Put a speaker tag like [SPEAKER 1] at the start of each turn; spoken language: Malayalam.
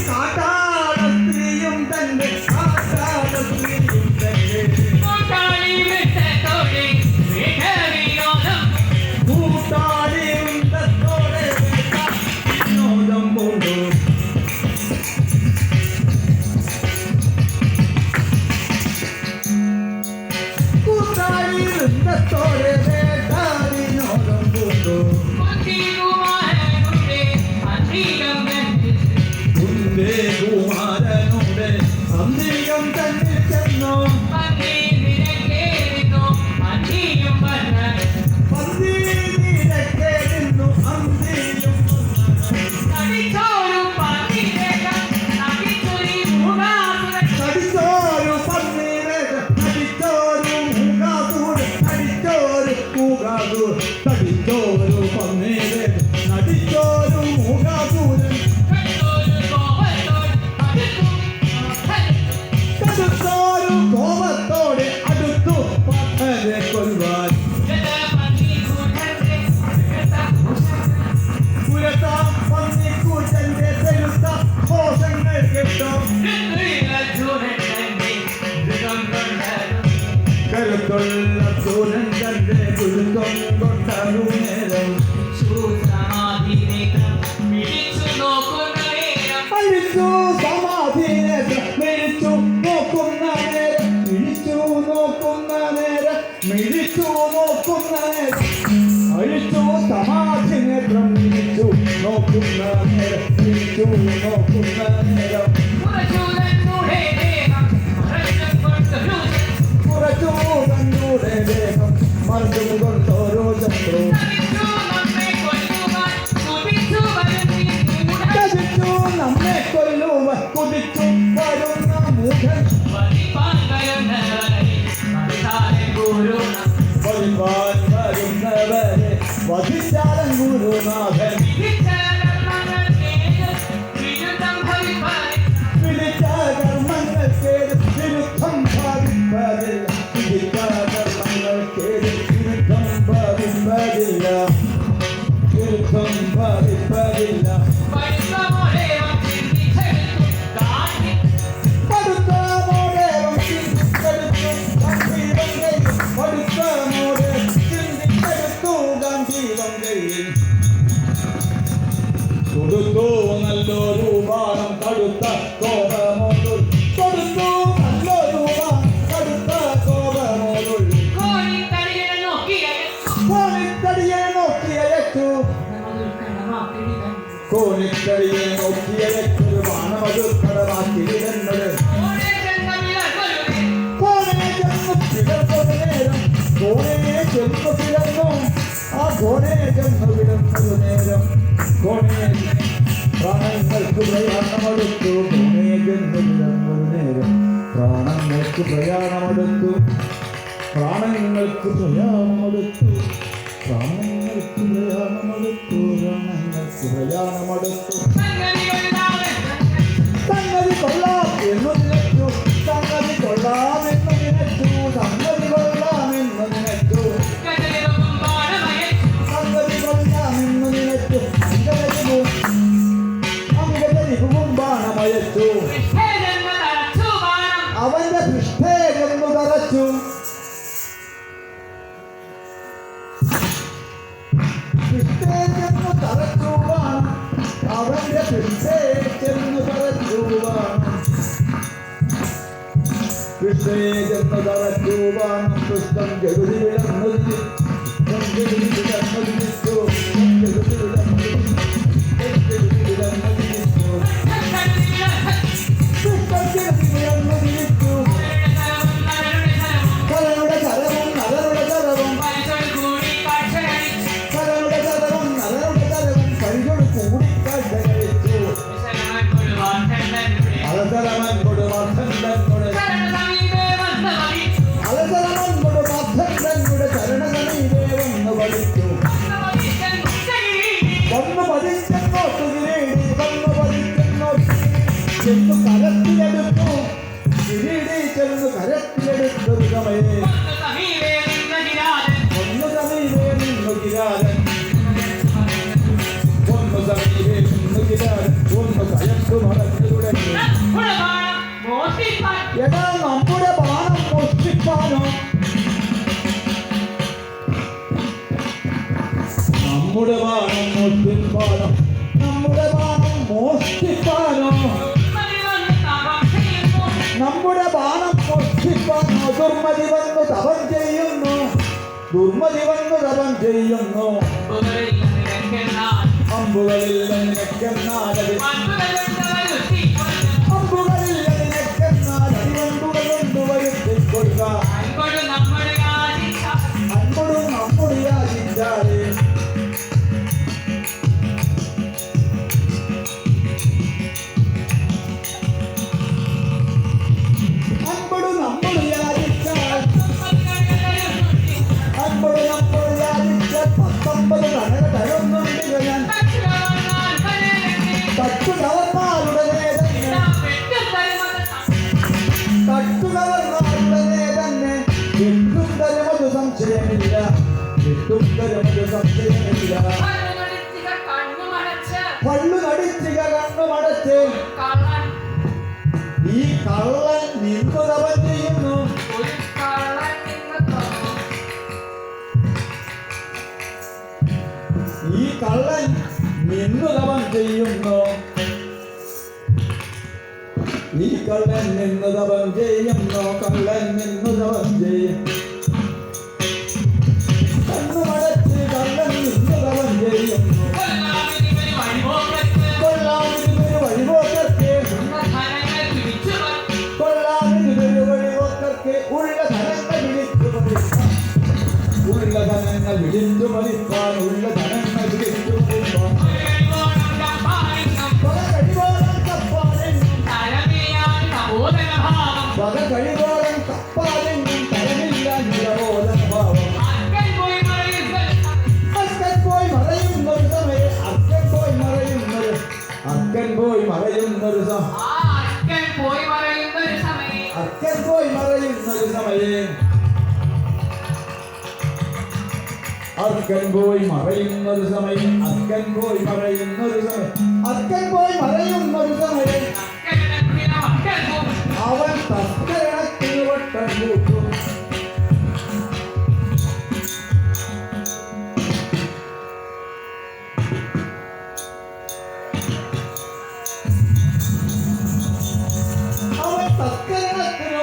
[SPEAKER 1] കാട്ടാളസ്ത്രീയും തന്റെ കാട്ടാളസ്ത്രീയും തന്റെ കൂട്ടാളി വൃത്തത്തോടെ വിനോദം കൊണ്ടു കൂട്ടാളി വൃത്തത്തോടെ വിനോദം കൊണ്ടു കുമാരനുടെ സന്ധികം തന്നിൽ ചെന്നു തടിച്ചോരു പന്നീരെ നടിച്ചോരു മുഖാസൂരൻ കടുത്തോരു കോപത്തോടെ അടുത്തു പട്ടരെ കൊല്ലുവാൻ പുരത്താം പന്നിക്കൂട്ടന്റെ പെരുത്ത കോശങ്ങൾ കിട്ടും കരുത്തുള്ള സൂര്യൻ തന്റെ ഗുരുത്വം കൊണ്ടു നേരം അഴിച്ചു സമാധിനേരം മിഴിച്ചു നോക്കുന്ന നേരം മിഴിച്ചു നോക്കുന്ന നേരം മിഴിച്ചു നോക്കുന്ന നേരം അഴിച്ചു സമാധി നേത്രം മിഴിച്ചു നോക്കുന്ന നേരം മിഴിച്ചു നോക്കുന്ന നേരം പുറച്ചൂടന്നൂടെ ദേഹം മറിച്ചു കൊണ്ടോരോ ചന്ദ്രവും ചതിച്ചു നമ്മെ കൊല്ലുവാൻ കുതിച്ചു വരുന്ന മൂഢൻ വലിപ്പാൻ വരുന്നവരെ വധിച്ചാലൻ ഗുരുനാഥൻ വിളിച്ച കർമ്മങ്ങൾക്കേത് വിരുദ്ധം ഭാവിപ്പതില്ല വിളിച്ച കർമ്മങ്ങൾക്കേത് വിരുദ്ധം ഭാവിപ്പതില്ല വിരുദ്ധം ഭാവിപ്പതില്ല കൊടുത്തു നല്ലൊരു ബാണം കടുത്ത കോപമോതുൾ കൊടുത്തു നല്ലൊരു ബാണം കടുത്ത കോപമോതുൾ കോണിത്തടിയെ നോക്കിയയച്ചു കോണിത്തടിയെ നോക്കിയയച്ചു ബാണമതു കടമാക്കിയിരുന്നത് കോണെ ചെന്നു പിളർന്നൊരു നേരം കോണയെ ചെന്നു പിളർന്നു ആ കോണെ ചെന്നു പിളർന്നൊരു നേരം കോണയെ പ്രാണങ്ങൾക്ക് പ്രയാണമെടുത്തു കോണയെ ചെന്നു പിളർന്നൊരു നേരം പ്രാണങ്ങൾക്ക് പ്രയാണമെടുത്തു പ്രാണങ്ങൾക്ക് പ്രയാണമെടുത്തു പ്രാണങ്ങൾക്ക് പ്രയാണമെടുത്തു പ്രാണങ്ങൾക്ക് പ്രയാണമെടുത്തു സംഗതി കൊള്ളാം എന്നു നിലച്ചു സംഗതി കൊള്ളാമെന്നു നിലച്ചു സംഗതി കൊള്ളാമെന്നു നിലച്ചു സംഗതി കൊള്ളാമെന്നു നിലച്ചു അംഗജരിവും ബാണമയച്ചു അവന്റെ പൃഷ്ഠേരെന്നു തറച്ചു പൃഷ്ഠേരെന്നു തറച്ചു ബാണം അവന്റെ പൃഷ്ഠേരെന്നു തറച്ചു ബാണം പൃഷ്ഠേരെന്നു തറച്ചു ബാണം പൃഷ്ഠം ജഗതി വിളർന്നു ചെന്നു കരത്തിലെടുത്തു കിരീടി ചെന്നു കരത്തിലെടുത്തു സമയേ ഒന്ന് സമീപേ നിന്നു കിരാതൻ ഒന്ന് സമീപേ നിന്നു കിരാതൻ ഒന്ന് കയത്തു മറച്ചു മോഷ്ടിപ്പാനോ നമ്മുടെ ബാണം മോഷ്ടിപ്പാനോ നമ്മുടെ ബാണം മോഷ്ടിപ്പാനോ ദുർമതി വന്നു തപം ചെയ്യുന്നു ദുർമതി വന്നു തപം ചെയ്യുന്നു അമ്പുകളിൽ നിനക്കെന്നാലത് അമ്പുകളിൽ നിനക്കെന്നാൽ അടിവണ്ടുകൾ കൊണ്ട് വരുത്തിക്കൊള്ളുക അൻപടും നമ്മുടെ യാചിച്ചാലേ അൻപടും നമ്മൾ യാചിച്ചാൽ അൻപടും നമ്മൾ യാചിച്ചാൽ 19 കനക തരുന്നുണ്ട് ഞാൻ തട്ടുകവർമാരുടെ തന്നെ എട്ടും തരമത് സംശയമില്ല എട്ടും തരമത് സംശയമില്ല പള്ളു നടിച്ചിക കണ്ണുമടച്ച് ഈ കള്ളൻ നിന്നു തപം ചെയ്യുന്നു ഈ കള്ളൻ നിന്നു തപം ചെയ്യുന്നു ഈ കള്ളൻ നിന്ന് തപം ചെയ്യുന്നു കള്ളൻ നിന്നു തപം ചെയ്യും കണ്ണുമടച്ച് കള്ളൻ നിന്നു തപം ചെയ്യുന്നു കൊള്ളാമിതൊരു വഴിപോക്കർക്ക് കൊള്ളാമിതൊരു വഴിപോക്കർക്ക് ഉള്ള ധനങ്ങൾ വിളിച്ചു മതിപ്പാൻ ഉള്ള ധനങ്ങൾ വിളിച്ചു മതിപ്പാൻ ഉള്ള ധനങ്ങൾ വിളിച്ചു മതിപ്പാൻ വക കഴിവോളം കപ്പാലെങ്ങും തരമില്ല നിലബോധന ഭാവം അക്കൻ പോയി മറയുന്നൊരു സമയം അക്കൻ പോയി മറയുന്നൊരു സമയം അക്കൻ പോയി മറയുന്നൊരു സമയം അക്കൻ പോയി മറയുന്നൊരു സമയം അക്കൻ പോയി മറയുന്നൊരു സമയം അക്കൻ പോയി മറയുന്നൊരു സമയം അവൻ തസ്കരണത്തിന് വട്ടം കൂട്ടും അവൻ തസ്കരണത്തിന്